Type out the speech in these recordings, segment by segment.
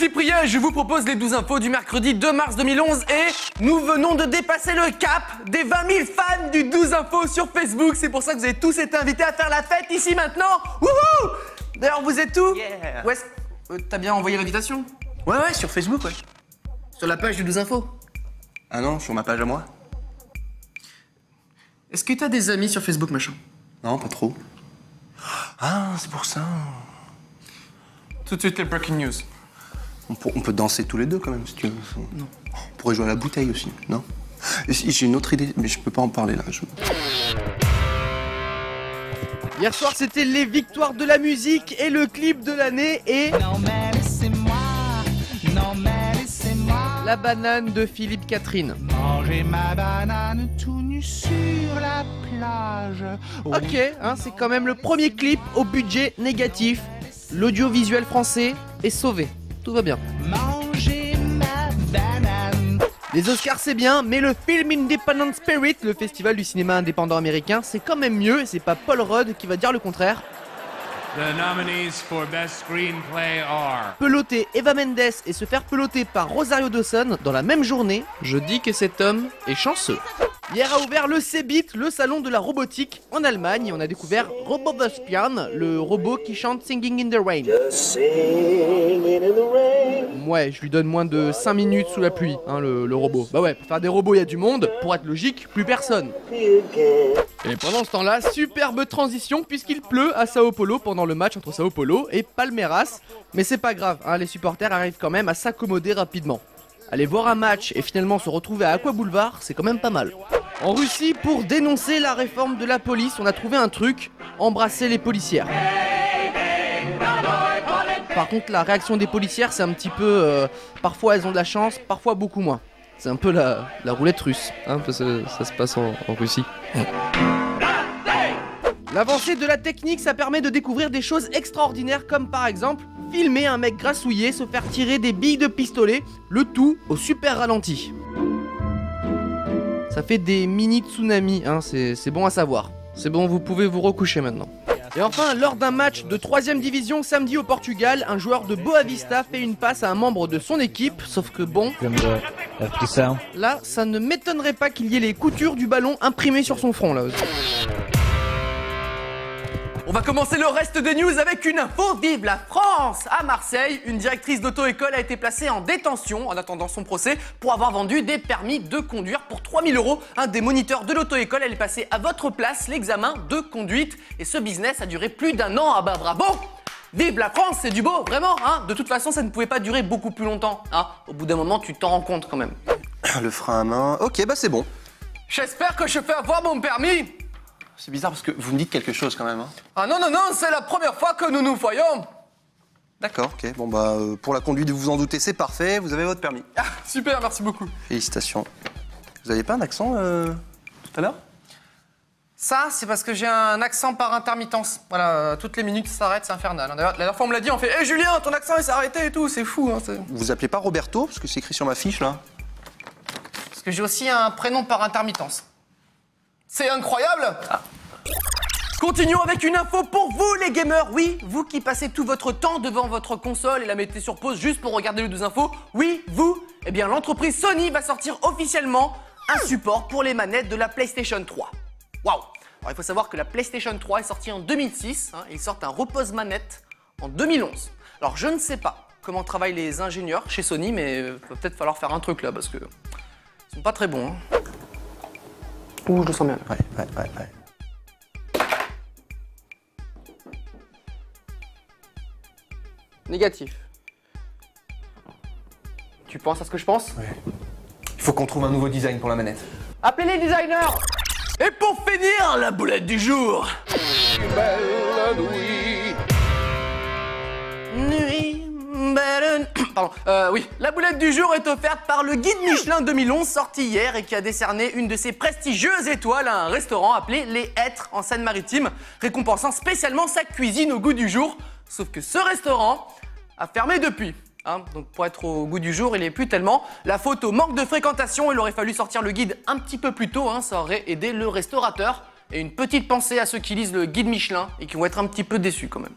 Cyprien et je vous propose les 12 infos du mercredi 2 mars 2011 et nous venons de dépasser le cap des 20 000 fans du 12 infos sur Facebook. C'est pour ça que vous avez tous été invités à faire la fête ici maintenant. Wouhou! D'ailleurs, vous êtes où? Yeah. Ouais, t'as bien envoyé l'invitation? Ouais, sur Facebook, ouais. Sur la page du 12 infos. Ah non, sur ma page à moi. Est-ce que t'as des amis sur Facebook, machin? Non, pas trop. Ah, c'est pour ça. Tout de suite les breaking news. On peut danser tous les deux quand même, si tu veux. Non. On pourrait jouer à la bouteille aussi, non? Et si, j'ai une autre idée, mais je peux pas en parler là. Hier soir, c'était les victoires de la musique et le clip de l'année et... Non mais laissez-moi, non mais laissez-moi. La banane de Philippe Catherine. Manger ma banane tout nu sur la plage. Ok, hein, c'est quand même le premier clip au budget négatif. L'audiovisuel français est sauvé. Tout va bien. Manger ma banane. Les Oscars c'est bien, mais le Film Independent Spirit, le festival du cinéma indépendant américain, c'est quand même mieux et c'est pas Paul Rudd qui va dire le contraire. The nominees for Best Screenplay are... Peloter Eva Mendes et se faire peloter par Rosario Dawson dans la même journée, je dis que cet homme est chanceux. Hier a ouvert le CeBIT, le salon de la robotique en Allemagne, et on a découvert Robobuspian, le robot qui chante Singing in the Rain. Ouais, je lui donne moins de 5 minutes sous la pluie, hein, le robot. Bah ouais, pour faire des robots, il y a du monde, pour être logique, plus personne. Et pendant ce temps-là, superbe transition puisqu'il pleut à Sao Paulo pendant le match entre Sao Paulo et Palmeiras. Mais c'est pas grave, hein, les supporters arrivent quand même à s'accommoder rapidement. Aller voir un match et finalement se retrouver à Aqua Boulevard, c'est quand même pas mal. En Russie, pour dénoncer la réforme de la police, on a trouvé un truc, embrasser les policières. Par contre, la réaction des policières, c'est un petit peu... parfois elles ont de la chance, parfois beaucoup moins. C'est un peu la roulette russe, hein, parce que ça se passe en Russie. L'avancée de la technique, ça permet de découvrir des choses extraordinaires comme par exemple filmer un mec grassouillé se faire tirer des billes de pistolet, le tout au super ralenti. Ça fait des mini tsunamis, hein, c'est bon à savoir. C'est bon, vous pouvez vous recoucher maintenant. Et enfin, lors d'un match de 3ème division samedi au Portugal, un joueur de Boavista fait une passe à un membre de son équipe, sauf que bon... Là, ça ne m'étonnerait pas qu'il y ait les coutures du ballon imprimées sur son front, là. On va commencer le reste des news avec une info. Vive la France! À Marseille, une directrice d'auto-école a été placée en détention en attendant son procès pour avoir vendu des permis de conduire pour 3 000 €. Un des moniteurs de l'auto-école allait passer à votre place l'examen de conduite. Et ce business a duré plus d'1 an. Ah bah bravo! Vive la France, c'est du beau, vraiment, hein. De toute façon, ça ne pouvait pas durer beaucoup plus longtemps, hein. Au bout d'un moment, tu t'en rends compte quand même. Le frein à main... Ok, bah c'est bon. J'espère que je fais avoir mon permis. C'est bizarre parce que vous me dites quelque chose quand même, hein. Ah non, c'est la première fois que nous nous voyons. D'accord, ok. Bon bah, pour la conduite, vous en doutez, c'est parfait. Vous avez votre permis. Ah, super, merci beaucoup. Félicitations. Vous aviez pas un accent tout à l'heure? Ça, c'est parce que j'ai un accent par intermittence. Voilà, toutes les minutes, ça s'arrête, c'est infernal. D'ailleurs, la dernière fois, on me l'a dit, on fait « Hé Julien, ton accent, il s'est arrêté et tout, c'est fou. Hein, » Vous appelez pas Roberto, parce que c'est écrit sur ma fiche, là? Parce que j'ai aussi un prénom par intermittence. C'est incroyable. Ah. Continuons avec une info pour vous, les gamers. Oui, vous qui passez tout votre temps devant votre console et la mettez sur pause juste pour regarder le 12 infos. Oui, vous. Eh bien, l'entreprise Sony va sortir officiellement un support pour les manettes de la PlayStation 3. Waouh! Alors, il faut savoir que la PlayStation 3 est sortie en 2006, hein, et ils sortent un repose-manette en 2011. Alors, je ne sais pas comment travaillent les ingénieurs chez Sony, mais il va peut-être falloir faire un truc là, parce que ils sont pas très bons. Hein. Ouh, je le sens bien. Ouais. Négatif. Tu penses à ce que je pense? Ouais. Il faut qu'on trouve un nouveau design pour la manette. Appelez les designers! Et pour finir, la boulette du jour. Belle nuit. Pardon. Oui, la boulette du jour est offerte par le guide Michelin 2011 sorti hier et qui a décerné une de ses prestigieuses étoiles à un restaurant appelé Les Hêtres en Seine-Maritime, récompensant spécialement sa cuisine au goût du jour. Sauf que ce restaurant a fermé depuis. Hein, donc pour être au goût du jour, il n'est plus tellement. La faute au manque de fréquentation, il aurait fallu sortir le guide un petit peu plus tôt, hein, ça aurait aidé le restaurateur. Et une petite pensée à ceux qui lisent le guide Michelin et qui vont être un petit peu déçus quand même.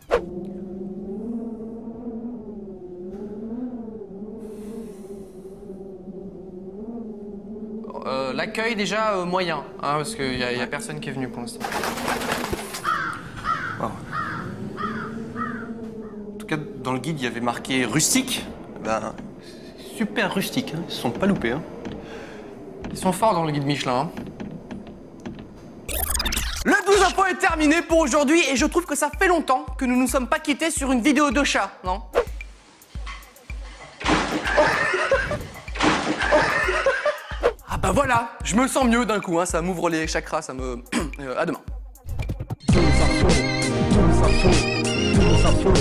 l'accueil déjà moyen, hein, parce qu'il y a personne qui est venu pour l'instant. En tout cas, dans le guide, il y avait marqué rustique. Ben, super rustique, hein. Ils se sont pas loupés. Hein. Ils sont forts dans le guide Michelin. Hein. Le 12 info est terminé pour aujourd'hui et je trouve que ça fait longtemps que nous nous sommes pas quittés sur une vidéo de chat, non? Ah bah voilà, je me sens mieux d'un coup, hein, ça m'ouvre les chakras, ça me... à demain. Info.